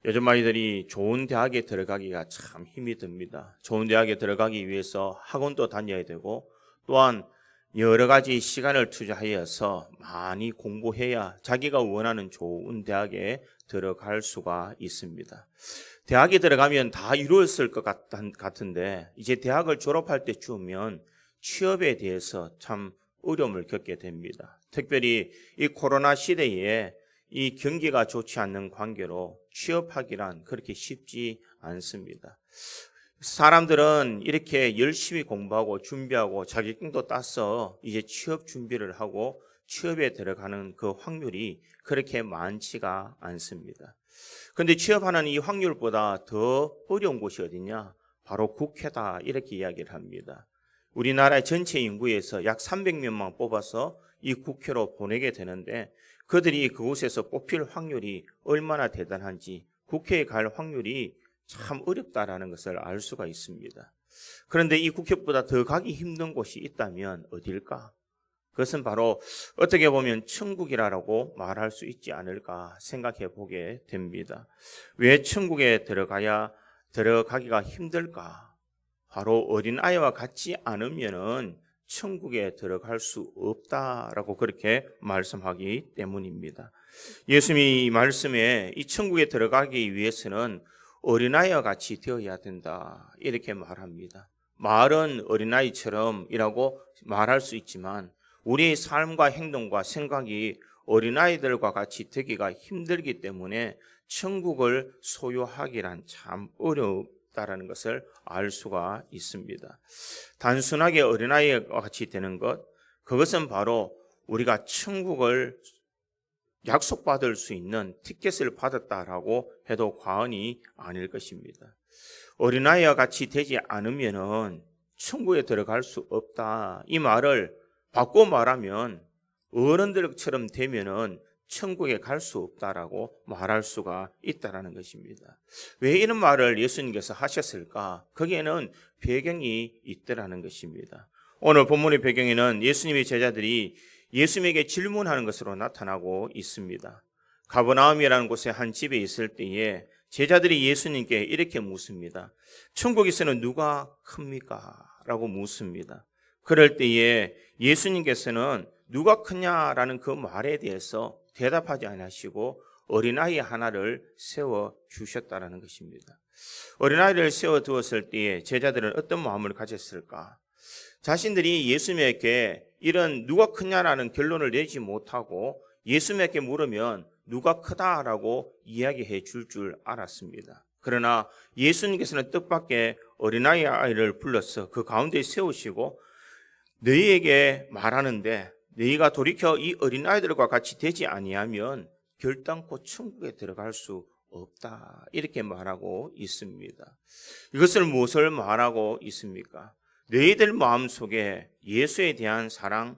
요즘 아이들이 좋은 대학에 들어가기가 참 힘이 듭니다. 좋은 대학에 들어가기 위해서 학원도 다녀야 되고 또한 여러 가지 시간을 투자하여서 많이 공부해야 자기가 원하는 좋은 대학에 들어갈 수가 있습니다. 대학에 들어가면 다 이루었을 것 같은데 이제 대학을 졸업할 때쯤이면 취업에 대해서 참 어려움을 겪게 됩니다. 특별히 이 코로나 시대에 이 경기가 좋지 않는 관계로 취업하기란 그렇게 쉽지 않습니다. 사람들은 이렇게 열심히 공부하고 준비하고 자격증도 따서 이제 취업 준비를 하고 취업에 들어가는 그 확률이 그렇게 많지가 않습니다. 그런데 취업하는 이 확률보다 더 어려운 곳이 어디냐? 바로 국회다, 이렇게 이야기를 합니다. 우리나라의 전체 인구에서 약 300명만 뽑아서 이 국회로 보내게 되는데 그들이 그곳에서 뽑힐 확률이 얼마나 대단한지, 국회에 갈 확률이 참 어렵다라는 것을 알 수가 있습니다. 그런데 이 국회보다 더 가기 힘든 곳이 있다면 어딜까? 그것은 바로 어떻게 보면 천국이라고 말할 수 있지 않을까 생각해 보게 됩니다. 왜 천국에 들어가기가 힘들까? 바로 어린아이와 같지 않으면은 천국에 들어갈 수 없다라고 그렇게 말씀하기 때문입니다. 예수님이 말씀에 이 천국에 들어가기 위해서는 어린아이와 같이 되어야 된다, 이렇게 말합니다. 말은 어린아이처럼이라고 말할 수 있지만 우리의 삶과 행동과 생각이 어린아이들과 같이 되기가 힘들기 때문에 천국을 소유하기란 참 어렵다라는 것을 알 수가 있습니다. 단순하게 어린아이와 같이 되는 것, 그것은 바로 우리가 천국을 약속받을 수 있는 티켓을 받았다라고 해도 과언이 아닐 것입니다. 어린아이와 같이 되지 않으면은 천국에 들어갈 수 없다, 이 말을 바꿔 말하면 어른들처럼 되면은 천국에 갈 수 없다라고 말할 수가 있다라는 것입니다. 왜 이런 말을 예수님께서 하셨을까? 거기에는 배경이 있더라는 것입니다. 오늘 본문의 배경에는 예수님의 제자들이 예수님에게 질문하는 것으로 나타나고 있습니다. 가버나움이라는 곳에 한 집에 있을 때에 제자들이 예수님께 이렇게 묻습니다. 천국에서는 누가 큽니까? 라고 묻습니다. 그럴 때에 예수님께서는 누가 크냐라는 그 말에 대해서 대답하지 않으시고 어린아이 하나를 세워주셨다는 것입니다. 어린아이를 세워두었을 때에 제자들은 어떤 마음을 가졌을까? 자신들이 예수님에게 이런 누가 크냐라는 결론을 내지 못하고 예수님에게 물으면 누가 크다라고 이야기해 줄 알았습니다. 그러나 예수님께서는 뜻밖의 어린아이를 불러서 그 가운데 세우시고 너희에게 말하는데 너희가 돌이켜 이 어린아이들과 같이 되지 아니하면 결단코 천국에 들어갈 수 없다, 이렇게 말하고 있습니다. 이것을 무엇을 말하고 있습니까? 너희들 마음속에 예수에 대한 사랑,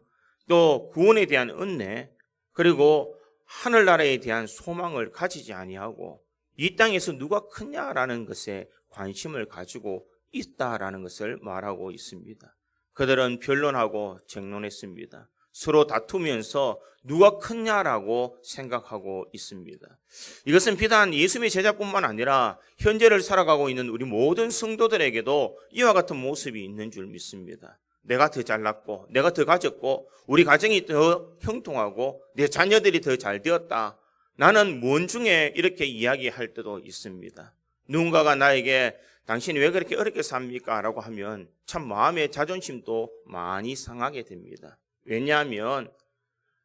또 구원에 대한 은혜, 그리고 하늘나라에 대한 소망을 가지지 아니하고 이 땅에서 누가 크냐라는 것에 관심을 가지고 있다라는 것을 말하고 있습니다. 그들은 변론하고 쟁론했습니다. 서로 다투면서 누가 크냐라고 생각하고 있습니다. 이것은 비단 예수님의 제자뿐만 아니라 현재를 살아가고 있는 우리 모든 성도들에게도 이와 같은 모습이 있는 줄 믿습니다. 내가 더 잘났고 내가 더 가졌고 우리 가정이 더 형통하고 내 자녀들이 더 잘 되었다, 나는 뭔 중에 이렇게 이야기할 때도 있습니다. 누군가가 나에게 당신이 왜 그렇게 어렵게 삽니까? 라고 하면 참 마음의 자존심도 많이 상하게 됩니다. 왜냐하면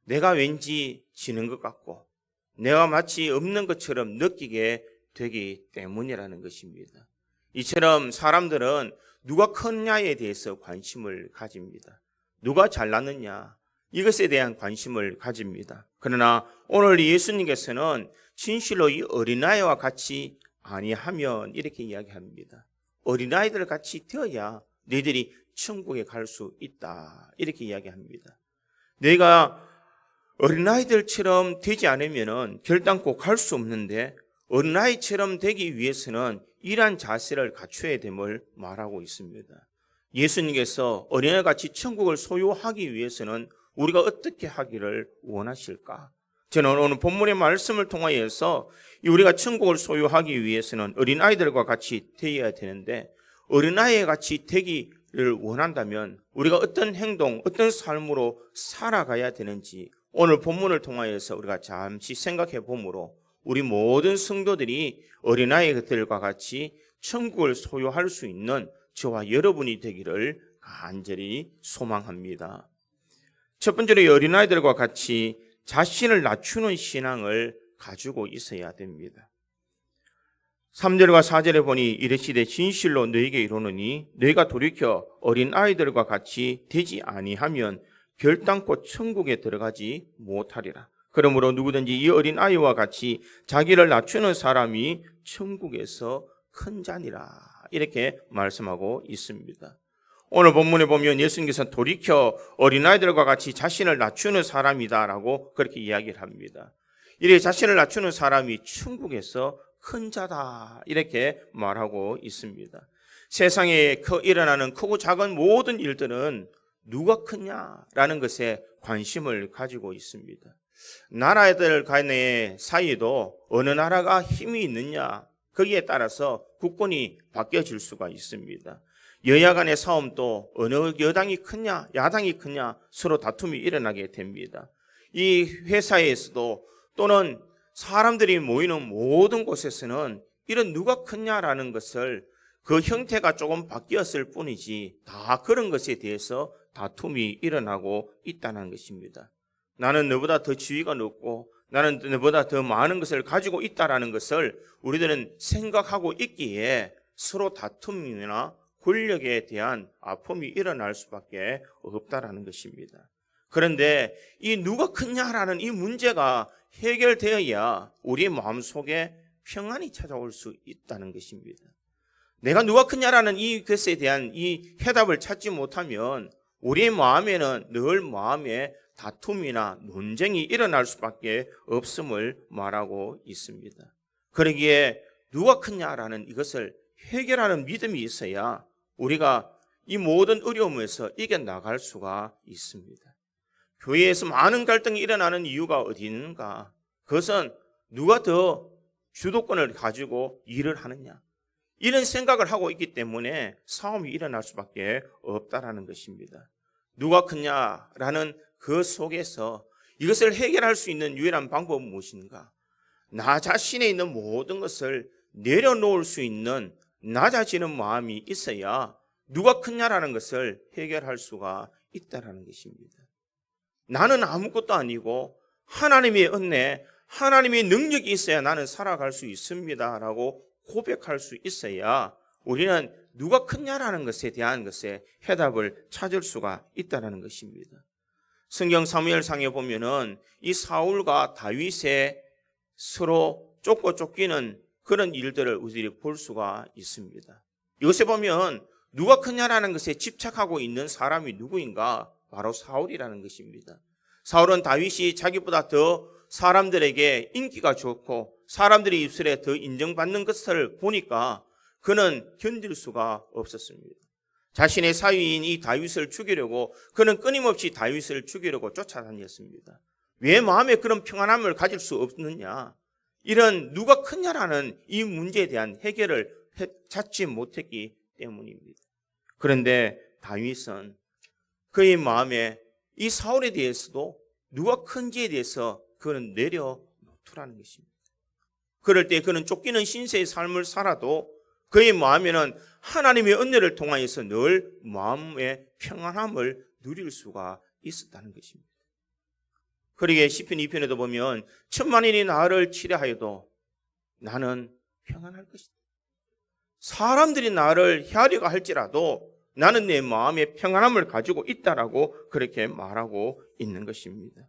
내가 왠지 지는 것 같고 내가 마치 없는 것처럼 느끼게 되기 때문이라는 것입니다. 이처럼 사람들은 누가 컸냐에 대해서 관심을 가집니다. 누가 잘났느냐, 이것에 대한 관심을 가집니다. 그러나 오늘 예수님께서는 진실로 이 어린아이와 같이 아니하면 이렇게 이야기합니다. 어린아이들 같이 되어야 너희들이 천국에 갈 수 있다, 이렇게 이야기합니다. 내가 어린아이들처럼 되지 않으면 결단코 갈 수 없는데 어린아이처럼 되기 위해서는 이러한 자세를 갖춰야 됨을 말하고 있습니다. 예수님께서 어린아이같이 천국을 소유하기 위해서는 우리가 어떻게 하기를 원하실까? 저는 오늘 본문의 말씀을 통하여서 우리가 천국을 소유하기 위해서는 어린아이들과 같이 되어야 되는데, 어린아이와 같이 되기를 원한다면 우리가 어떤 행동, 어떤 삶으로 살아가야 되는지 오늘 본문을 통하여서 우리가 잠시 생각해 보므로 우리 모든 성도들이 어린아이들과 같이 천국을 소유할 수 있는 저와 여러분이 되기를 간절히 소망합니다. 첫 번째로 어린아이들과 같이 자신을 낮추는 신앙을 가지고 있어야 됩니다. 3절과 4절에 보니 이르시되 진실로 너에게 이르노니 너희가 돌이켜 어린아이들과 같이 되지 아니하면 결단코 천국에 들어가지 못하리라. 그러므로 누구든지 이 어린아이와 같이 자기를 낮추는 사람이 천국에서 큰 자니라. 이렇게 말씀하고 있습니다. 오늘 본문에 보면 예수님께서 돌이켜 어린아이들과 같이 자신을 낮추는 사람이다라고 그렇게 이야기를 합니다. 이렇게 자신을 낮추는 사람이 천국에서 큰 자다 이렇게 말하고 있습니다. 세상에 일어나는 크고 작은 모든 일들은 누가 크냐라는 것에 관심을 가지고 있습니다. 나라들 간의 사이도 어느 나라가 힘이 있느냐 거기에 따라서 국권이 바뀌어질 수가 있습니다. 여야 간의 싸움도 어느 여당이 크냐 야당이 크냐 서로 다툼이 일어나게 됩니다. 이 회사에서도 또는 사람들이 모이는 모든 곳에서는 이런 누가 크냐라는 것을 그 형태가 조금 바뀌었을 뿐이지 다 그런 것에 대해서 다툼이 일어나고 있다는 것입니다. 나는 너보다 더 지위가 높고 나는 너보다 더 많은 것을 가지고 있다는 것을 우리들은 생각하고 있기에 서로 다툼이나 권력에 대한 아픔이 일어날 수밖에 없다라는 것입니다. 그런데 이 누가 크냐라는 이 문제가 해결되어야 우리의 마음속에 평안이 찾아올 수 있다는 것입니다. 내가 누가 크냐라는 이 것에 대한 이 해답을 찾지 못하면 우리의 마음에는 늘 마음에 다툼이나 논쟁이 일어날 수밖에 없음을 말하고 있습니다. 그러기에 누가 크냐라는 이것을 해결하는 믿음이 있어야 우리가 이 모든 어려움에서 이겨나갈 수가 있습니다. 교회에서 많은 갈등이 일어나는 이유가 어디 있는가? 그것은 누가 더 주도권을 가지고 일을 하느냐? 이런 생각을 하고 있기 때문에 싸움이 일어날 수밖에 없다라는 것입니다. 누가 크냐라는 그 속에서 이것을 해결할 수 있는 유일한 방법은 무엇인가? 나 자신에 있는 모든 것을 내려놓을 수 있는 낮아지는 마음이 있어야 누가 크냐라는 것을 해결할 수가 있다라는 것입니다. 나는 아무것도 아니고 하나님의 은혜, 하나님의 능력이 있어야 나는 살아갈 수 있습니다라고 고백할 수 있어야 우리는 누가 크냐라는 것에 대한 것에 해답을 찾을 수가 있다는 것입니다. 성경 사무엘상에 보면은 이 사울과 다윗의 서로 쫓고 쫓기는 그런 일들을 우리들이 볼 수가 있습니다. 이것에 보면 누가 크냐라는 것에 집착하고 있는 사람이 누구인가? 바로 사울이라는 것입니다. 사울은 다윗이 자기보다 더 사람들에게 인기가 좋고 사람들의 입술에 더 인정받는 것을 보니까 그는 견딜 수가 없었습니다. 자신의 사위인 이 다윗을 죽이려고 그는 끊임없이 다윗을 죽이려고 쫓아다녔습니다. 왜 마음에 그런 평안함을 가질 수 없느냐? 이런 누가 크냐라는 이 문제에 대한 해결을 찾지 못했기 때문입니다. 그런데 다윗은 그의 마음에 이 사울에 대해서도 누가 큰지에 대해서 그는 내려놓더라는 것입니다. 그럴 때 그는 쫓기는 신세의 삶을 살아도 그의 마음에는 하나님의 은혜를 통하여서 늘 마음의 평안함을 누릴 수가 있었다는 것입니다. 그러기에 시편 2편에도 보면 천만인이 나를 치려하여도 나는 평안할 것이다. 사람들이 나를 헤아리가 할지라도 나는 내 마음의 평안함을 가지고 있다라고 그렇게 말하고 있는 것입니다.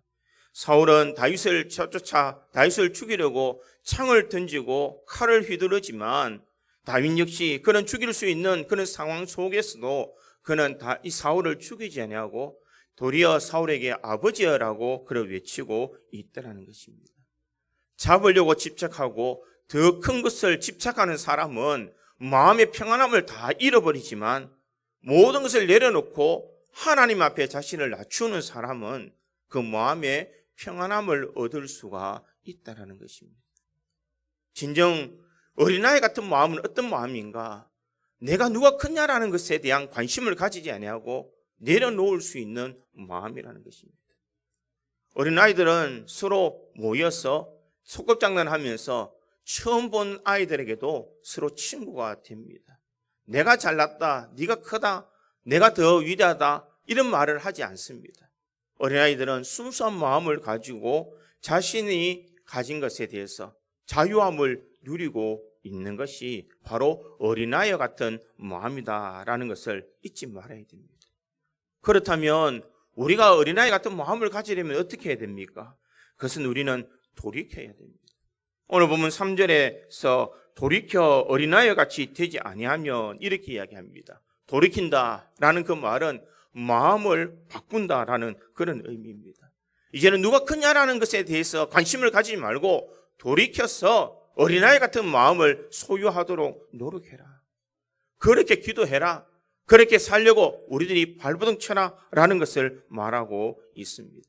사울은 다윗을 쫓아 다윗을 죽이려고 창을 던지고 칼을 휘두르지만 다윗 역시 그는 죽일 수 있는 그런 상황 속에서도 그는 이 사울을 죽이지 아니하고 도리어 사울에게 아버지여라고 그를 외치고 있다는 것입니다. 잡으려고 집착하고 더 큰 것을 집착하는 사람은 마음의 평안함을 다 잃어버리지만 모든 것을 내려놓고 하나님 앞에 자신을 낮추는 사람은 그 마음의 평안함을 얻을 수가 있다라는 것입니다. 진정 어린아이 같은 마음은 어떤 마음인가? 내가 누가 크냐라는 것에 대한 관심을 가지지 아니하고 내려놓을 수 있는 마음이라는 것입니다. 어린아이들은 서로 모여서 소꿉장난하면서 처음 본 아이들에게도 서로 친구가 됩니다. 내가 잘났다, 네가 크다, 내가 더 위대하다 이런 말을 하지 않습니다. 어린아이들은 순수한 마음을 가지고 자신이 가진 것에 대해서 자유함을 누리고 있는 것이 바로 어린아이와 같은 마음이다라는 것을 잊지 말아야 됩니다. 그렇다면 우리가 어린아이 같은 마음을 가지려면 어떻게 해야 됩니까? 그것은 우리는 돌이켜야 됩니다. 오늘 보면 3절에서 돌이켜 어린아이와 같이 되지 아니하면 이렇게 이야기합니다. 돌이킨다라는 그 말은 마음을 바꾼다라는 그런 의미입니다. 이제는 누가 크냐라는 것에 대해서 관심을 가지지 말고 돌이켜서 어린아이 같은 마음을 소유하도록 노력해라. 그렇게 기도해라. 그렇게 살려고 우리들이 발버둥 쳐라라는 것을 말하고 있습니다.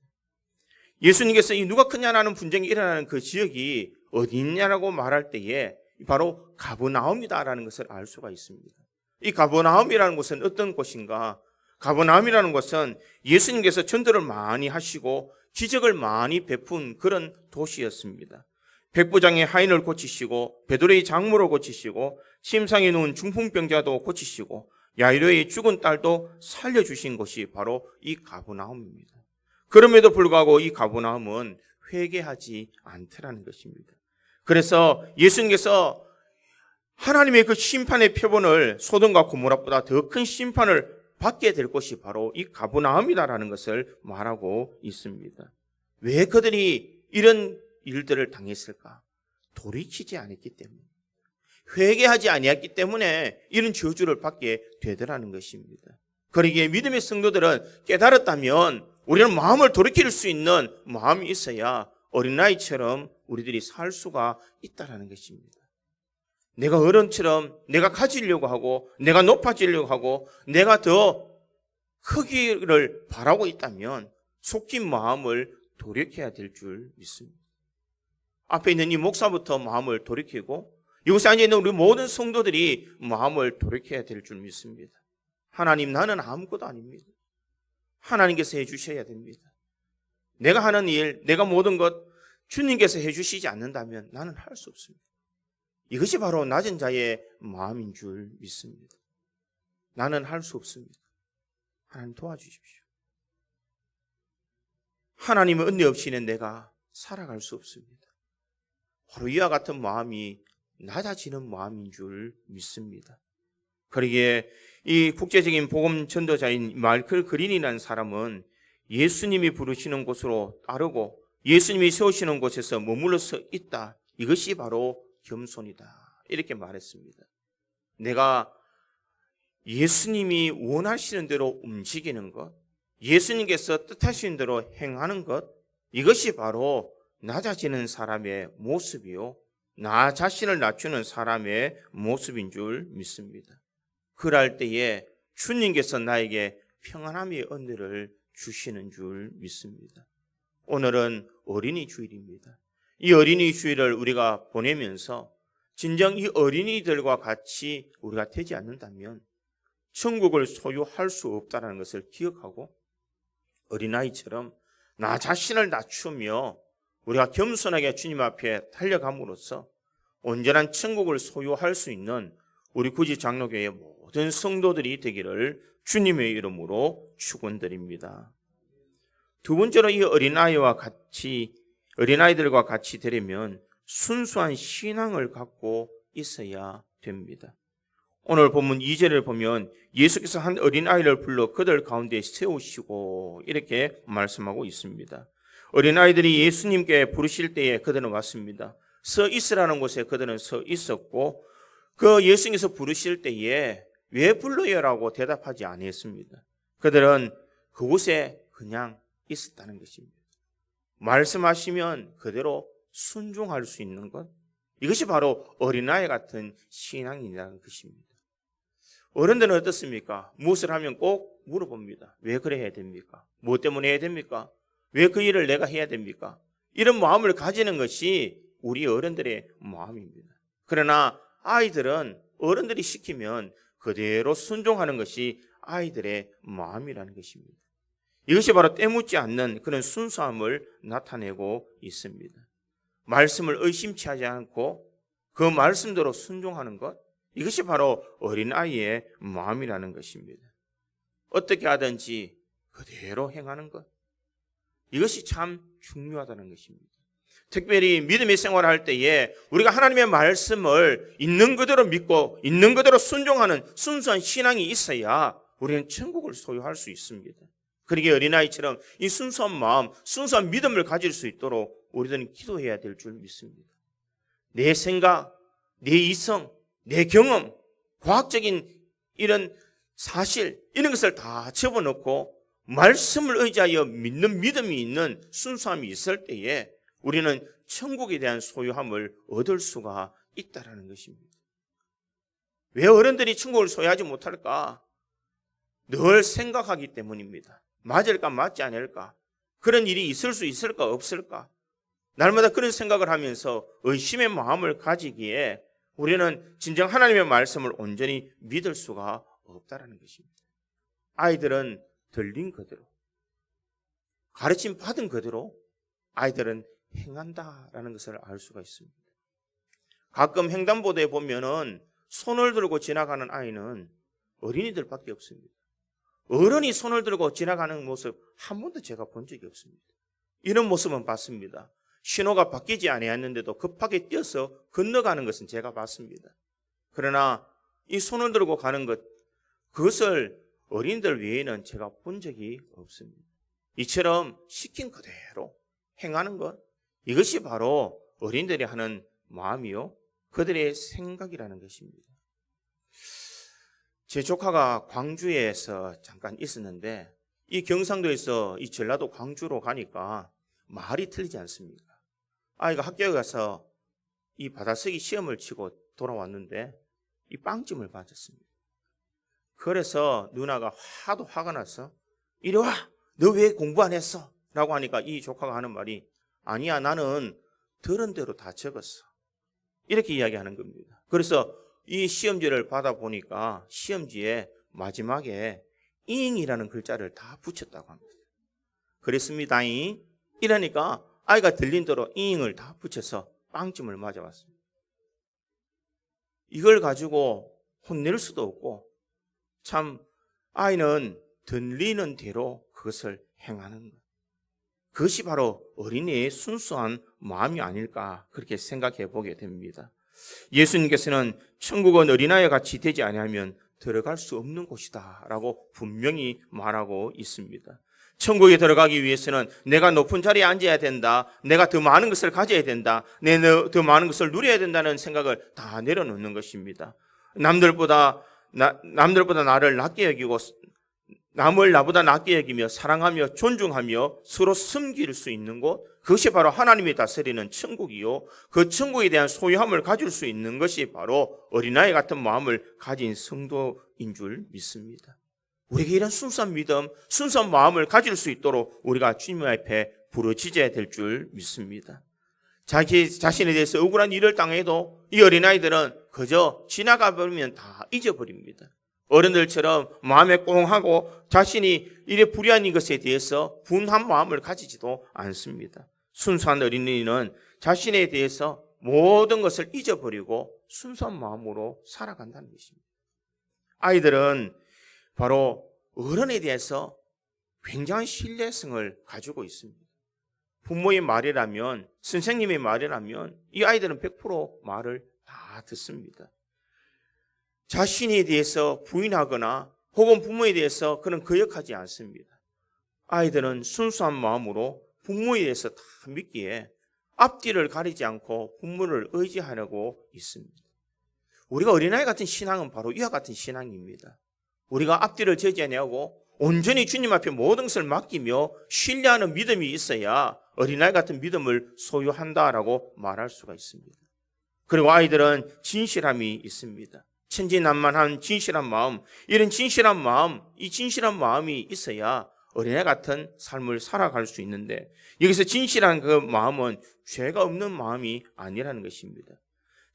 예수님께서 이 누가 크냐라는 분쟁이 일어나는 그 지역이 어디 있냐라고 말할 때에 바로 가버나움이다라는 것을 알 수가 있습니다. 이 가버나움이라는 곳은 어떤 곳인가? 가버나움이라는 곳은 예수님께서 전도를 많이 하시고 기적을 많이 베푼 그런 도시였습니다. 백부장의 하인을 고치시고 베드로의 장모를 고치시고 침상에 누운 중풍병자도 고치시고 야이로의 죽은 딸도 살려주신 곳이 바로 이 가버나움입니다. 그럼에도 불구하고 이 가버나움은 회개하지 않더라는 것입니다. 그래서 예수님께서 하나님의 그 심판의 표본을 소돔과 고모라보다 더 큰 심판을 받게 될 곳이 바로 이 가버나움이다라는 것을 말하고 있습니다. 왜 그들이 이런 일들을 당했을까? 돌이키지 않았기 때문에, 회개하지 아니했기 때문에 이런 저주를 받게 되더라는 것입니다. 그러기에 믿음의 성도들은 깨달았다면 우리는 마음을 돌이킬 수 있는 마음이 있어야 어린아이처럼 우리들이 살 수가 있다는 것입니다. 내가 어른처럼 내가 가지려고 하고 내가 높아지려고 하고 내가 더 크기를 바라고 있다면 속긴 마음을 돌이켜야 될 줄 믿습니다. 앞에 있는 이 목사부터 마음을 돌이키고 이곳에 앉아있는 우리 모든 성도들이 마음을 돌이켜야 될 줄 믿습니다. 하나님, 나는 아무것도 아닙니다. 하나님께서 해주셔야 됩니다. 내가 하는 일, 내가 모든 것 주님께서 해주시지 않는다면 나는 할 수 없습니다. 이것이 바로 낮은 자의 마음인 줄 믿습니다. 나는 할 수 없습니다. 하나님 도와주십시오. 하나님의 은혜 없이는 내가 살아갈 수 없습니다. 바로 이와 같은 마음이 낮아지는 마음인 줄 믿습니다. 그러기에 이 국제적인 복음 전도자인 마이클 그린이라는 사람은 예수님이 부르시는 곳으로 따르고 예수님이 세우시는 곳에서 머물러서 있다. 이것이 바로 겸손이다. 이렇게 말했습니다. 내가 예수님이 원하시는 대로 움직이는 것, 예수님께서 뜻하시는 대로 행하는 것, 이것이 바로 낮아지는 사람의 모습이요, 나 자신을 낮추는 사람의 모습인 줄 믿습니다. 그럴 때에 주님께서 나에게 평안함의 은혜를 주시는 줄 믿습니다. 오늘은 어린이 주일입니다. 이 어린이 주일을 우리가 보내면서 진정 이 어린이들과 같이 우리가 되지 않는다면 천국을 소유할 수 없다는 것을 기억하고 어린아이처럼 나 자신을 낮추며 우리가 겸손하게 주님 앞에 달려감으로써 온전한 천국을 소유할 수 있는 우리 구지 장로교회의 모든 성도들이 되기를 주님의 이름으로 축원드립니다. 두 번째로 이 어린아이들과 같이 되려면 순수한 신앙을 갖고 있어야 됩니다. 오늘 본문 2절을 보면 예수께서 한 어린아이를 불러 그들 가운데 세우시고 이렇게 말씀하고 있습니다. 어린아이들이 예수님께 부르실 때에 그들은 왔습니다. 서 있으라는 곳에 그들은 서 있었고 그 예수님께서 부르실 때에 왜 불러요라고 대답하지 아니했습니다. 그들은 그곳에 그냥 있었다는 것입니다. 말씀하시면 그대로 순종할 수 있는 것, 이것이 바로 어린아이 같은 신앙이라는 것입니다. 어른들은 어떻습니까? 무엇을 하면 꼭 물어봅니다. 왜 그래 해야 됩니까? 뭐 때문에 해야 됩니까? 왜 그 일을 내가 해야 됩니까? 이런 마음을 가지는 것이 우리 어른들의 마음입니다. 그러나 아이들은 어른들이 시키면 그대로 순종하는 것이 아이들의 마음이라는 것입니다. 이것이 바로 때묻지 않는 그런 순수함을 나타내고 있습니다. 말씀을 의심치 하지 않고 그 말씀대로 순종하는 것, 이것이 바로 어린아이의 마음이라는 것입니다. 어떻게 하든지 그대로 행하는 것, 이것이 참 중요하다는 것입니다. 특별히 믿음의 생활을 할 때에 우리가 하나님의 말씀을 있는 그대로 믿고 있는 그대로 순종하는 순수한 신앙이 있어야 우리는 천국을 소유할 수 있습니다. 그러기에 어린아이처럼 이 순수한 마음, 순수한 믿음을 가질 수 있도록 우리들은 기도해야 될 줄 믿습니다. 내 생각, 내 이성, 내 경험, 과학적인 이런 사실, 이런 것을 다 집어넣고 말씀을 의지하여 믿는 믿음이 있는 순수함이 있을 때에 우리는 천국에 대한 소유함을 얻을 수가 있다는 것입니다. 왜 어른들이 천국을 소유하지 못할까? 늘 생각하기 때문입니다. 맞을까 맞지 않을까? 그런 일이 있을 수 있을까 없을까? 날마다 그런 생각을 하면서 의심의 마음을 가지기에 우리는 진정 하나님의 말씀을 온전히 믿을 수가 없다는 것입니다. 아이들은 들린 그대로, 가르침 받은 그대로 아이들은 행한다라는 것을 알 수가 있습니다. 가끔 횡단보도에 보면은 손을 들고 지나가는 아이는 어린이들밖에 없습니다. 어른이 손을 들고 지나가는 모습 한 번도 제가 본 적이 없습니다. 이런 모습은 봤습니다. 신호가 바뀌지 아니했는데도 급하게 뛰어서 건너가는 것은 제가 봤습니다. 그러나 이 손을 들고 가는 것, 그것을 어린이들 외에는 제가 본 적이 없습니다. 이처럼 시킨 그대로 행하는 것, 이것이 바로 어린이들이 하는 마음이요, 그들의 생각이라는 것입니다. 제 조카가 광주에서 잠깐 있었는데 이 경상도에서 이 전라도 광주로 가니까 말이 틀리지 않습니까? 아이가 학교에 가서 이 받아쓰기 시험을 치고 돌아왔는데 이 빵점을 맞았습니다. 그래서 누나가 하도 화가 나서 이리 와! 너 왜 공부 안 했어? 라고 하니까 이 조카가 하는 말이 아니야, 나는 들은 대로 다 적었어. 이렇게 이야기하는 겁니다. 그래서 이 시험지를 받아보니까 시험지에 마지막에 잉이라는 글자를 다 붙였다고 합니다. 그랬습니다. 이러니까 아이가 들린 대로 잉을 다 붙여서 빵점을 맞아왔습니다. 이걸 가지고 혼낼 수도 없고 참 아이는 들리는 대로 그것을 행하는 것. 그것이 바로 어린이의 순수한 마음이 아닐까 그렇게 생각해 보게 됩니다. 예수님께서는 천국은 어린아이와 같이 되지 아니하면 들어갈 수 없는 곳이다 라고 분명히 말하고 있습니다. 천국에 들어가기 위해서는 내가 높은 자리에 앉아야 된다, 내가 더 많은 것을 가져야 된다, 내가 더 많은 것을 누려야 된다는 생각을 다 내려놓는 것입니다. 남들보다 나를 낮게 여기고 남을 나보다 낮게 여기며 사랑하며 존중하며 서로 섬길 수 있는 곳, 그것이 바로 하나님이 다스리는 천국이요, 그 천국에 대한 소유함을 가질 수 있는 것이 바로 어린아이 같은 마음을 가진 성도인 줄 믿습니다. 우리에게 이런 순수한 믿음, 순수한 마음을 가질 수 있도록 우리가 주님 앞에 부르짖어야 될 줄 믿습니다. 자기 자신에 대해서 억울한 일을 당해도 이 어린아이들은 그저 지나가 버리면 다 잊어버립니다. 어른들처럼 마음에 꽁하고 자신이 이래 불의한 것에 대해서 분한 마음을 가지지도 않습니다. 순수한 어린이는 자신에 대해서 모든 것을 잊어버리고 순수한 마음으로 살아간다는 것입니다. 아이들은 바로 어른에 대해서 굉장한 신뢰성을 가지고 있습니다. 부모의 말이라면, 선생님의 말이라면 이 아이들은 100% 말을 다 듣습니다. 자신에 대해서 부인하거나 혹은 부모에 대해서 그는 거역하지 않습니다. 아이들은 순수한 마음으로 부모에 대해서 다 믿기에 앞뒤를 가리지 않고 부모를 의지하려고 있습니다. 우리가 어린아이 같은 신앙은 바로 이와 같은 신앙입니다. 우리가 앞뒤를 재지 아니하고 온전히 주님 앞에 모든 것을 맡기며 신뢰하는 믿음이 있어야 어린아이 같은 믿음을 소유한다라고 말할 수가 있습니다. 그리고 아이들은 진실함이 있습니다. 천진난만한 진실한 마음, 이런 진실한 마음, 이 진실한 마음이 있어야 어린애 같은 삶을 살아갈 수 있는데, 여기서 진실한 그 마음은 죄가 없는 마음이 아니라는 것입니다.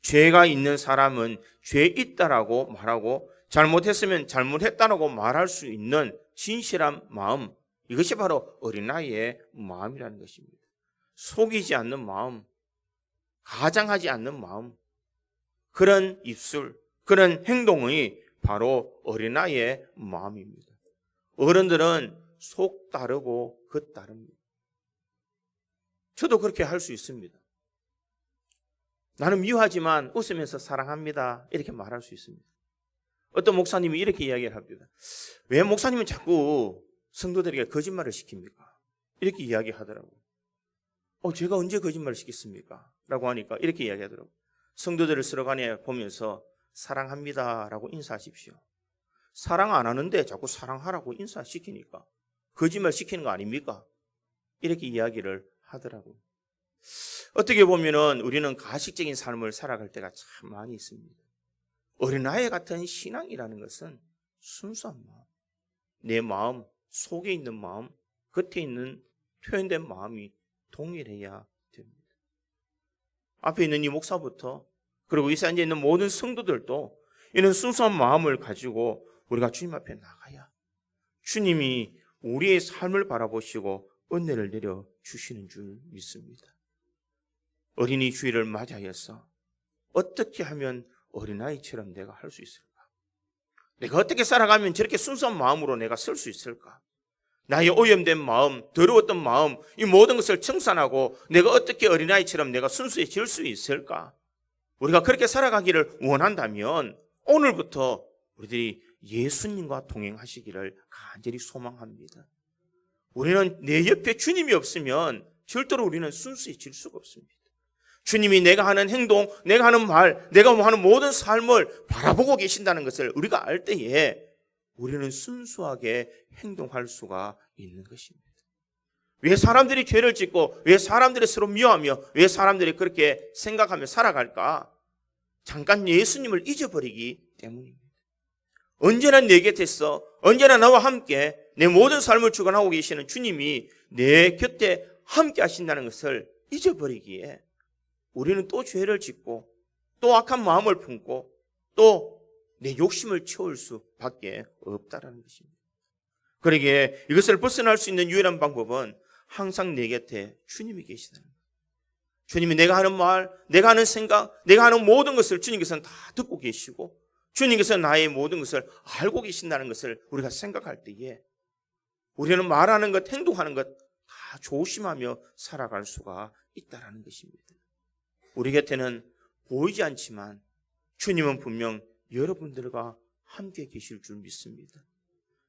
죄가 있는 사람은 죄 있다라고 말하고 잘못했으면 잘못했다라고 말할 수 있는 진실한 마음, 이것이 바로 어린아이의 마음이라는 것입니다. 속이지 않는 마음, 가장하지 않는 마음, 그런 입술, 그런 행동이 바로 어린아이의 마음입니다. 어른들은 속 따르고 겉 따릅니다. 저도 그렇게 할 수 있습니다. 나는 미워하지만 웃으면서 사랑합니다, 이렇게 말할 수 있습니다. 어떤 목사님이 이렇게 이야기를 합니다. 왜 목사님은 자꾸 성도들에게 거짓말을 시킵니까? 이렇게 이야기하더라고요. 제가 언제 거짓말을 시켰습니까? 라고 하니까 이렇게 이야기하더라고요. 성도들을 서로 간에 보면서 사랑합니다 라고 인사하십시오. 사랑 안 하는데 자꾸 사랑하라고 인사시키니까 거짓말 시키는 거 아닙니까? 이렇게 이야기를 하더라고요. 어떻게 보면은 우리는 가식적인 삶을 살아갈 때가 참 많이 있습니다. 어린아이 같은 신앙이라는 것은 순수한 마음, 내 마음, 속에 있는 마음, 겉에 있는 표현된 마음이 동일해야 됩니다. 앞에 있는 이 목사부터, 그리고 이 자리에 앉아 있는 모든 성도들도 이런 순수한 마음을 가지고 우리가 주님 앞에 나가야 주님이 우리의 삶을 바라보시고 은혜를 내려 주시는 줄 믿습니다. 어린이 주일을 맞이하여서 어떻게 하면 어린아이처럼 내가 할 수 있을까? 내가 어떻게 살아가면 저렇게 순수한 마음으로 내가 설 수 있을까? 나의 오염된 마음, 더러웠던 마음, 이 모든 것을 청산하고 내가 어떻게 어린아이처럼 내가 순수해질 수 있을까? 우리가 그렇게 살아가기를 원한다면 오늘부터 우리들이 예수님과 동행하시기를 간절히 소망합니다. 우리는 내 옆에 주님이 없으면 절대로 우리는 순수해질 수가 없습니다. 주님이 내가 하는 행동, 내가 하는 말, 내가 하는 모든 삶을 바라보고 계신다는 것을 우리가 알 때에 우리는 순수하게 행동할 수가 있는 것입니다. 왜 사람들이 죄를 짓고 왜 사람들이 서로 미워하며 왜 사람들이 그렇게 생각하며 살아갈까? 잠깐 예수님을 잊어버리기 때문입니다. 언제나 내 곁에 있어, 언제나 나와 함께 내 모든 삶을 주관하고 계시는 주님이 내 곁에 함께 하신다는 것을 잊어버리기에 우리는 또 죄를 짓고 또 악한 마음을 품고 또 내 욕심을 채울 수밖에 없다라는 것입니다. 그러기에 이것을 벗어날 수 있는 유일한 방법은 항상 내 곁에 주님이 계시다는 거예요. 주님이 내가 하는 말, 내가 하는 생각, 내가 하는 모든 것을 주님께서는 다 듣고 계시고 주님께서 나의 모든 것을 알고 계신다는 것을 우리가 생각할 때에 우리는 말하는 것, 행동하는 것 다 조심하며 살아갈 수가 있다는 것입니다. 우리 곁에는 보이지 않지만 주님은 분명 여러분들과 함께 계실 줄 믿습니다.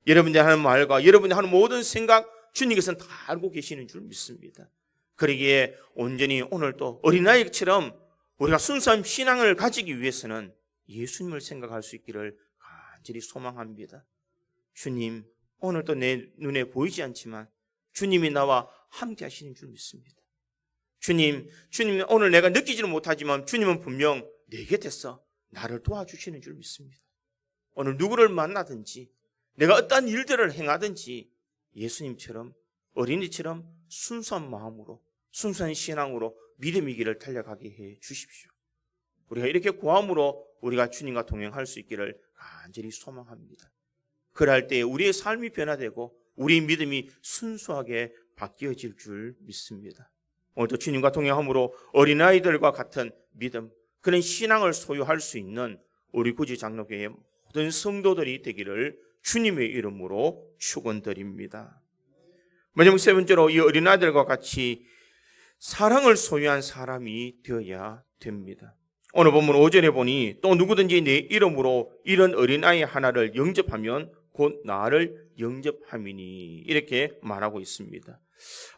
여러분들이 하는 말과 여러분들이 하는 모든 생각 주님께서는 다 알고 계시는 줄 믿습니다. 그러기에 온전히 오늘도 어린아이처럼 우리가 순수한 신앙을 가지기 위해서는 예수님을 생각할 수 있기를 간절히 소망합니다. 주님, 오늘도 내 눈에 보이지 않지만 주님이 나와 함께 하시는 줄 믿습니다. 주님 오늘 내가 느끼지는 못하지만 주님은 분명 내 곁에서 나를 도와주시는 줄 믿습니다. 오늘 누구를 만나든지 내가 어떠한 일들을 행하든지 예수님처럼 어린이처럼 순수한 마음으로 순수한 신앙으로 믿음의 길을 달려가게 해 주십시오. 우리가 이렇게 고함으로 우리가 주님과 동행할 수 있기를 간절히 소망합니다. 그럴 때 우리의 삶이 변화되고 우리의 믿음이 순수하게 바뀌어질 줄 믿습니다. 오늘도 주님과 동행함으로 어린아이들과 같은 믿음, 그런 신앙을 소유할 수 있는 우리 구지 장로교회의 모든 성도들이 되기를 주님의 이름으로 축원드립니다. 마지막 세 번째로 이 어린아이들과 같이 사랑을 소유한 사람이 되어야 됩니다. 오늘 본문 5절에 보니 또 누구든지 내 이름으로 이런 어린아이 하나를 영접하면 곧 나를 영접함이니 이렇게 말하고 있습니다.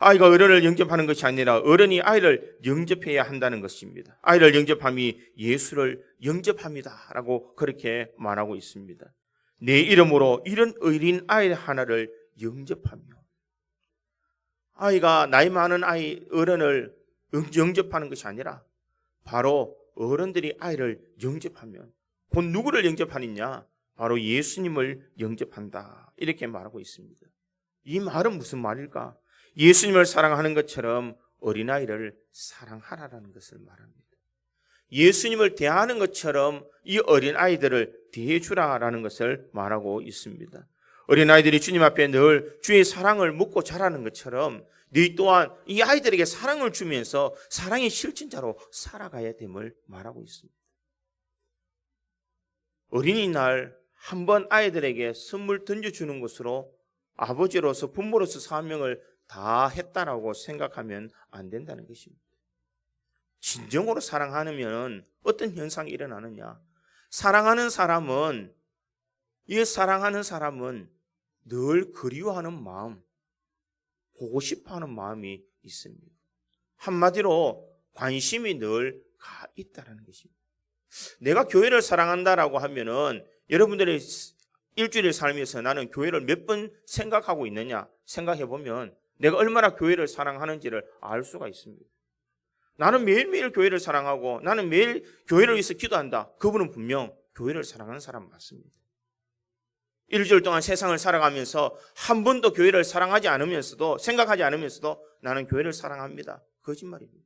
아이가 어른을 영접하는 것이 아니라 어른이 아이를 영접해야 한다는 것입니다. 아이를 영접함이 예수를 영접합니다라고 그렇게 말하고 있습니다. 내 이름으로 이런 어린 아이 하나를 영접하며, 아이가 나이 많은 아이 어른을 영접하는 것이 아니라 바로 어른들이 아이를 영접하면 곧 누구를 영접하느냐? 바로 예수님을 영접한다 이렇게 말하고 있습니다. 이 말은 무슨 말일까? 예수님을 사랑하는 것처럼 어린아이를 사랑하라는 것을 말합니다. 예수님을 대하는 것처럼 이 어린아이들을 대해주라라는 것을 말하고 있습니다. 어린아이들이 주님 앞에 늘 주의 사랑을 묻고 자라는 것처럼 너희 또한 이 아이들에게 사랑을 주면서 사랑의 실천자로 살아가야 됨을 말하고 있습니다. 어린이날 한번 아이들에게 선물 던져주는 것으로 아버지로서 부모로서 사명을 다 했다라고 생각하면 안 된다는 것입니다. 진정으로 사랑하면 어떤 현상이 일어나느냐? 사랑하는 사람은 늘 그리워하는 마음, 보고 싶어하는 마음이 있습니다. 한마디로 관심이 늘 가 있다는 것입니다. 내가 교회를 사랑한다라고 하면은 여러분들의 일주일의 삶에서 나는 교회를 몇 번 생각하고 있느냐 생각해 보면 내가 얼마나 교회를 사랑하는지를 알 수가 있습니다. 나는 매일매일 교회를 사랑하고 나는 매일 교회를 위해서 기도한다. 그분은 분명 교회를 사랑하는 사람 맞습니다. 일주일 동안 세상을 살아가면서 한 번도 교회를 사랑하지 않으면서도 생각하지 않으면서도 나는 교회를 사랑합니다. 거짓말입니다.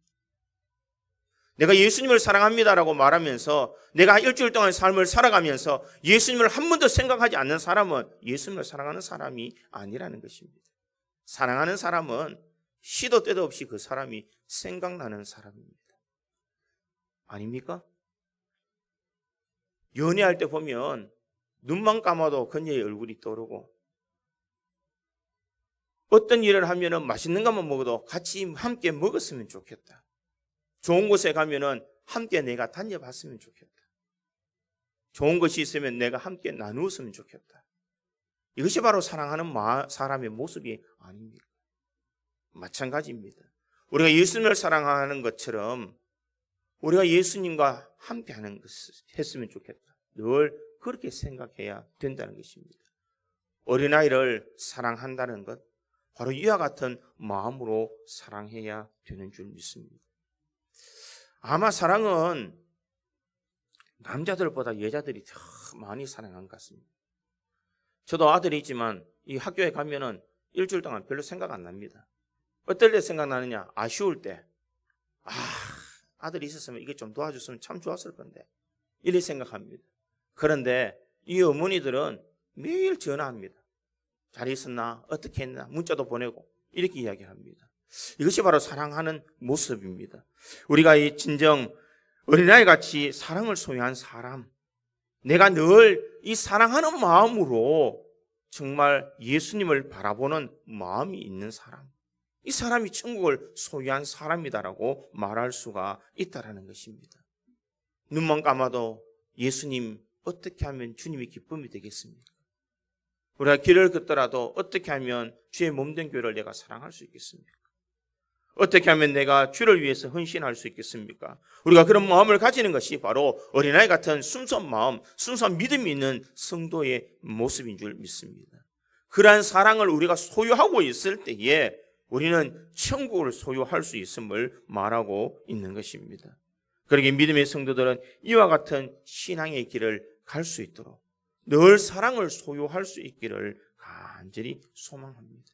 내가 예수님을 사랑합니다라고 말하면서 내가 일주일 동안 삶을 살아가면서 예수님을 한 번도 생각하지 않는 사람은 예수님을 사랑하는 사람이 아니라는 것입니다. 사랑하는 사람은 시도 때도 없이 그 사람이 생각나는 사람입니다. 아닙니까? 연애할 때 보면 눈만 감아도 그녀의 얼굴이 떠오르고 어떤 일을 하면은 맛있는 것만 먹어도 같이 함께 먹었으면 좋겠다. 좋은 곳에 가면은 함께 내가 다녀봤으면 좋겠다. 좋은 것이 있으면 내가 함께 나누었으면 좋겠다. 이것이 바로 사랑하는 사람의 모습이 아닙니까? 마찬가지입니다. 우리가 예수님을 사랑하는 것처럼 우리가 예수님과 함께하는 것을 했으면 좋겠다. 늘 그렇게 생각해야 된다는 것입니다. 어린아이를 사랑한다는 것, 바로 이와 같은 마음으로 사랑해야 되는 줄 믿습니다. 아마 사랑은 남자들보다 여자들이 더 많이 사랑한 것 같습니다. 저도 아들이 있지만 이 학교에 가면은 일주일 동안 별로 생각 안 납니다. 어떨 때 생각나느냐? 아쉬울 때. 아들이 있었으면 이게 좀 도와줬으면 참 좋았을 건데. 이렇게 생각합니다. 그런데 이 어머니들은 매일 전화합니다. 잘 있었나? 어떻게 했나? 문자도 보내고 이렇게 이야기합니다. 이것이 바로 사랑하는 모습입니다. 우리가 이 진정 어린아이같이 사랑을 소유한 사람, 내가 늘 이 사랑하는 마음으로 정말 예수님을 바라보는 마음이 있는 사람, 이 사람이 천국을 소유한 사람이다라고 말할 수가 있다는 것입니다. 눈만 감아도 예수님 어떻게 하면 주님이 기쁨이 되겠습니까? 우리가 길을 걷더라도 어떻게 하면 주의 몸된 교회를 내가 사랑할 수 있겠습니까? 어떻게 하면 내가 주를 위해서 헌신할 수 있겠습니까? 우리가 그런 마음을 가지는 것이 바로 어린아이 같은 순수한 마음, 순수한 믿음이 있는 성도의 모습인 줄 믿습니다. 그러한 사랑을 우리가 소유하고 있을 때에 우리는 천국을 소유할 수 있음을 말하고 있는 것입니다. 그러기에 믿음의 성도들은 이와 같은 신앙의 길을 갈 수 있도록 늘 사랑을 소유할 수 있기를 간절히 소망합니다.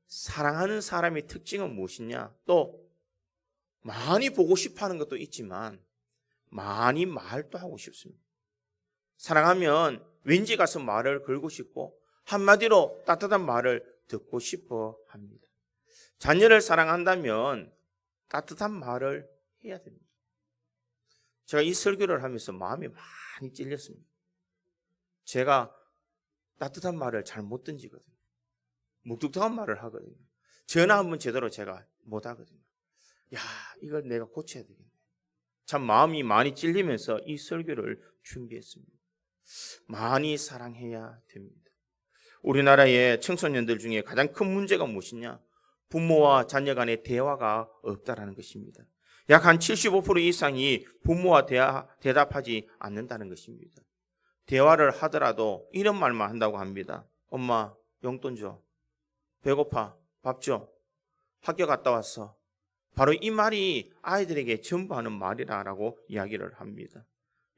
사랑하는 사람의 특징은 무엇이냐? 또 많이 보고 싶어하는 것도 있지만 많이 말도 하고 싶습니다. 사랑하면 왠지 가서 말을 걸고 싶고 한마디로 따뜻한 말을 듣고 싶어 합니다. 자녀를 사랑한다면 따뜻한 말을 해야 됩니다. 제가 이 설교를 하면서 마음이 많이 찔렸습니다. 제가 따뜻한 말을 잘 못 던지거든요. 묵뚝뚝한 말을 하거든요. 전화 한번 제대로 제가 못 하거든요. 이걸 내가 고쳐야 되겠네. 참 마음이 많이 찔리면서 이 설교를 준비했습니다. 많이 사랑해야 됩니다. 우리나라의 청소년들 중에 가장 큰 문제가 무엇이냐? 부모와 자녀 간의 대화가 없다라는 것입니다. 약 한 75% 이상이 부모와 대답하지 않는다는 것입니다. 대화를 하더라도 이런 말만 한다고 합니다. 엄마, 용돈 줘. 배고파. 밥 줘. 학교 갔다 왔어. 바로 이 말이 아이들에게 전부 하는 말이라고 이야기를 합니다.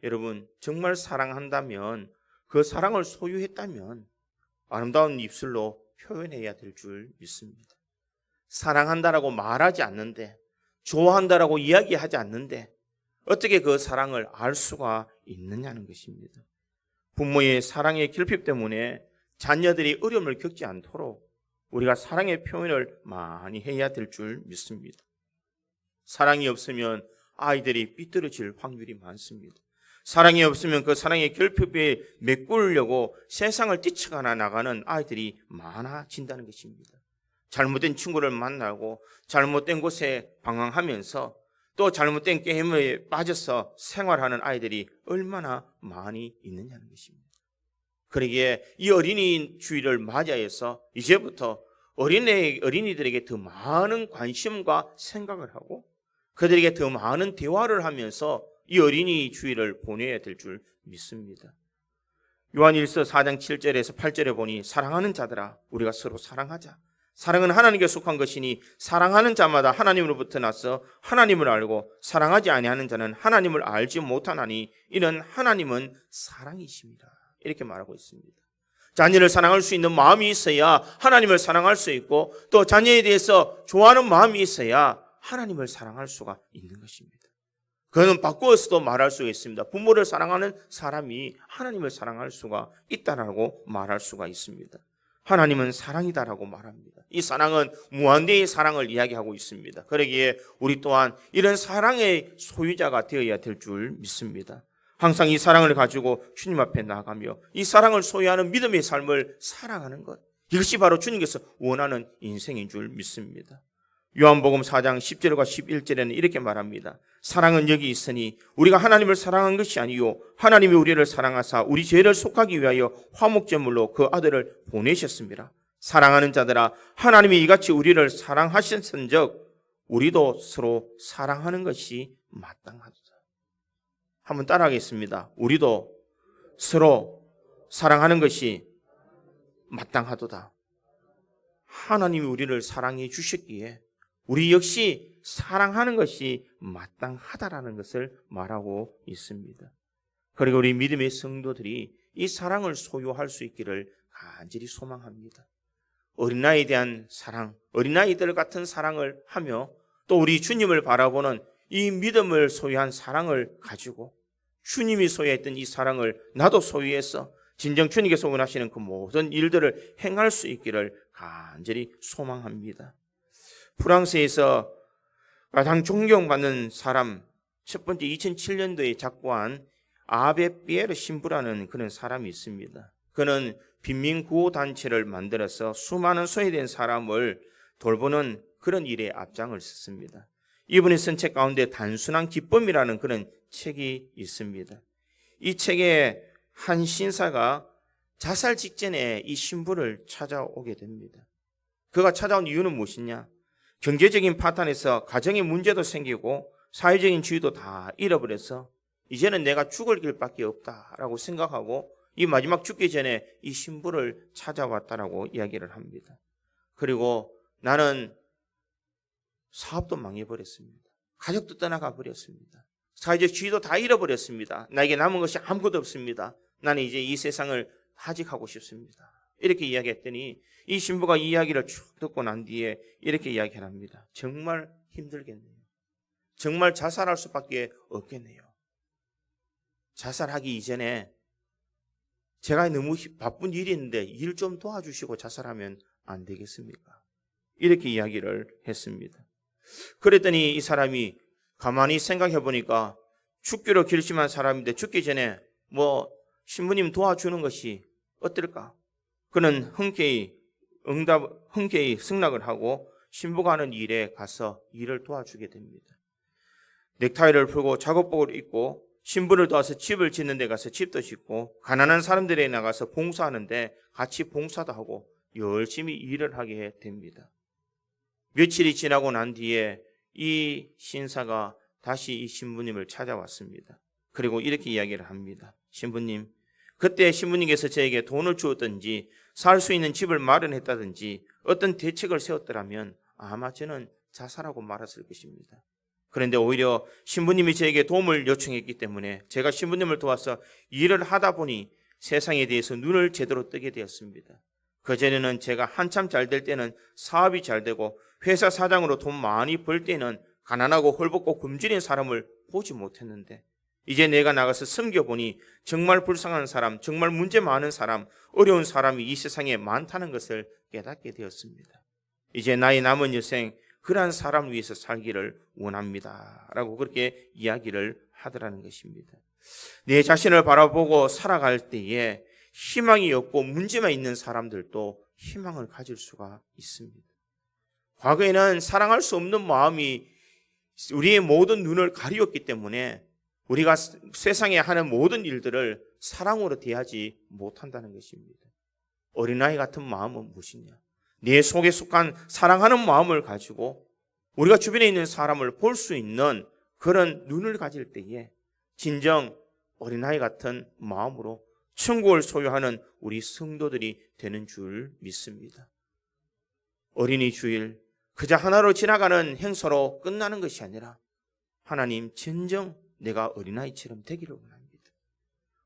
여러분, 정말 사랑한다면, 그 사랑을 소유했다면 아름다운 입술로 표현해야 될 줄 믿습니다. 사랑한다라고 말하지 않는데, 좋아한다라고 이야기하지 않는데 어떻게 그 사랑을 알 수가 있느냐는 것입니다. 부모의 사랑의 결핍 때문에 자녀들이 어려움을 겪지 않도록 우리가 사랑의 표현을 많이 해야 될 줄 믿습니다. 사랑이 없으면 아이들이 삐뚤어질 확률이 많습니다. 사랑이 없으면 그 사랑의 결핍에 메꾸려고 세상을 뛰쳐가나 나가는 아이들이 많아진다는 것입니다. 잘못된 친구를 만나고 잘못된 곳에 방황하면서 또 잘못된 게임에 빠져서 생활하는 아이들이 얼마나 많이 있느냐는 것입니다. 그러기에 이 어린이 주일을 맞이해서 이제부터 어린이들에게 더 많은 관심과 생각을 하고 그들에게 더 많은 대화를 하면서 이 어린이 주일을 보내야 될 줄 믿습니다. 요한일서 4장 7절에서 8절에 보니 사랑하는 자들아 우리가 서로 사랑하자. 사랑은 하나님께 속한 것이니 사랑하는 자마다 하나님으로부터 나서 하나님을 알고 사랑하지 아니하는 자는 하나님을 알지 못하나니 이는 하나님은 사랑이십니다. 이렇게 말하고 있습니다. 자녀를 사랑할 수 있는 마음이 있어야 하나님을 사랑할 수 있고 또 자녀에 대해서 좋아하는 마음이 있어야 하나님을 사랑할 수가 있는 것입니다. 그는 바꾸어서도 말할 수가 있습니다. 부모를 사랑하는 사람이 하나님을 사랑할 수가 있다라고 말할 수가 있습니다. 하나님은 사랑이다라고 말합니다. 이 사랑은 무한대의 사랑을 이야기하고 있습니다. 그러기에 우리 또한 이런 사랑의 소유자가 되어야 될 줄 믿습니다. 항상 이 사랑을 가지고 주님 앞에 나아가며 이 사랑을 소유하는 믿음의 삶을 살아가는 것, 이것이 바로 주님께서 원하는 인생인 줄 믿습니다. 요한복음 4장 10절과 11절에는 이렇게 말합니다. 사랑은 여기 있으니 우리가 하나님을 사랑한 것이 아니요 하나님이 우리를 사랑하사 우리 죄를 속하기 위하여 화목제물로 그 아들을 보내셨습니다. 사랑하는 자들아 하나님이 이같이 우리를 사랑하셨은즉 우리도 서로 사랑하는 것이 마땅하도다. 한번 따라하겠습니다. 우리도 서로 사랑하는 것이 마땅하도다. 하나님이 우리를 사랑해 주셨기에 우리 역시 사랑하는 것이 마땅하다라는 것을 말하고 있습니다. 그리고 우리 믿음의 성도들이 이 사랑을 소유할 수 있기를 간절히 소망합니다. 어린아이에 대한 사랑, 어린아이들 같은 사랑을 하며 또 우리 주님을 바라보는 이 믿음을 소유한 사랑을 가지고 주님이 소유했던 이 사랑을 나도 소유해서 진정 주님께서 원하시는 그 모든 일들을 행할 수 있기를 간절히 소망합니다. 프랑스에서 가장 존경받는 사람, 첫 번째 2007년도에 작고한 아베 피에르 신부라는 그런 사람이 있습니다. 그는 빈민구호단체를 만들어서 수많은 소외된 사람을 돌보는 그런 일에 앞장을 섰습니다. 이분이 쓴 책 가운데 단순한 기쁨이라는 그런 책이 있습니다. 이 책에 한 신사가 자살 직전에 이 신부를 찾아오게 됩니다. 그가 찾아온 이유는 무엇이냐? 경제적인 파탄에서 가정의 문제도 생기고 사회적인 지위도 다 잃어버려서 이제는 내가 죽을 길밖에 없다라고 생각하고 이 마지막 죽기 전에 이 신부를 찾아왔다라고 이야기를 합니다. 그리고 나는 사업도 망해버렸습니다. 가족도 떠나가 버렸습니다. 사회적 지위도 다 잃어버렸습니다. 나에게 남은 것이 아무것도 없습니다. 나는 이제 이 세상을 하직하고 싶습니다. 이렇게 이야기했더니 이 신부가 이 이야기를 쭉 듣고 난 뒤에 이렇게 이야기를 합니다. 정말 힘들겠네요. 정말 자살할 수밖에 없겠네요. 자살하기 이전에 제가 너무 바쁜 일이 있는데 일 좀 도와주시고 자살하면 안 되겠습니까? 이렇게 이야기를 했습니다. 그랬더니 이 사람이 가만히 생각해 보니까 죽기로 결심한 사람인데 죽기 전에 신부님 도와주는 것이 어떨까? 그는 흔쾌히 승낙을 하고 신부가 하는 일에 가서 일을 도와주게 됩니다. 넥타이를 풀고 작업복을 입고 신부를 도와서 집을 짓는 데 가서 집도 짓고 가난한 사람들에 나가서 봉사하는데 같이 봉사도 하고 열심히 일을 하게 됩니다. 며칠이 지나고 난 뒤에 이 신사가 다시 이 신부님을 찾아왔습니다. 그리고 이렇게 이야기를 합니다. 신부님, 그때 신부님께서 저에게 돈을 주었든지 살 수 있는 집을 마련했다든지 어떤 대책을 세웠더라면 아마 저는 자살하고 말았을 것입니다. 그런데 오히려 신부님이 저에게 도움을 요청했기 때문에 제가 신부님을 도와서 일을 하다 보니 세상에 대해서 눈을 제대로 뜨게 되었습니다. 그전에는 제가 한참 잘 될 때는 사업이 잘 되고 회사 사장으로 돈 많이 벌 때는 가난하고 헐벗고 굶주린 사람을 보지 못했는데 이제 내가 나가서 섬겨보니 정말 불쌍한 사람, 정말 문제 많은 사람, 어려운 사람이 이 세상에 많다는 것을 깨닫게 되었습니다. 이제 나의 남은 여생 그러한 사람을 위해서 살기를 원합니다 라고 그렇게 이야기를 하더라는 것입니다. 내 자신을 바라보고 살아갈 때에 희망이 없고 문제만 있는 사람들도 희망을 가질 수가 있습니다. 과거에는 사랑할 수 없는 마음이 우리의 모든 눈을 가리웠기 때문에 우리가 세상에 하는 모든 일들을 사랑으로 대하지 못한다는 것입니다. 어린아이 같은 마음은 무엇이냐? 내 속에 속한 사랑하는 마음을 가지고 우리가 주변에 있는 사람을 볼 수 있는 그런 눈을 가질 때에 진정 어린아이 같은 마음으로 천국을 소유하는 우리 성도들이 되는 줄 믿습니다. 어린이 주일 그저 하나로 지나가는 행사로 끝나는 것이 아니라 하나님 진정 내가 어린아이처럼 되기를 원합니다.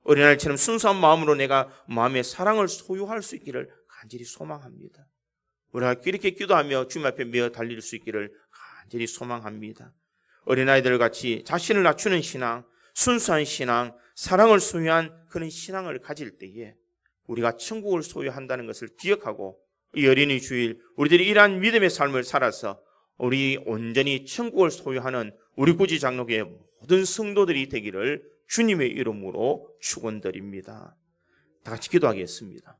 어린아이처럼 순수한 마음으로 내가 마음의 사랑을 소유할 수 있기를 간절히 소망합니다. 우리가 이렇게 기도하며 주님 앞에 메어 달릴 수 있기를 간절히 소망합니다. 어린아이들 같이 자신을 낮추는 신앙, 순수한 신앙, 사랑을 소유한 그런 신앙을 가질 때에 우리가 천국을 소유한다는 것을 기억하고 이 어린이 주일 우리들이 이러한 믿음의 삶을 살아서 우리 온전히 천국을 소유하는 우리 구지 장로교의 모든 성도들이 되기를 주님의 이름으로 축원드립니다. 다 같이 기도하겠습니다.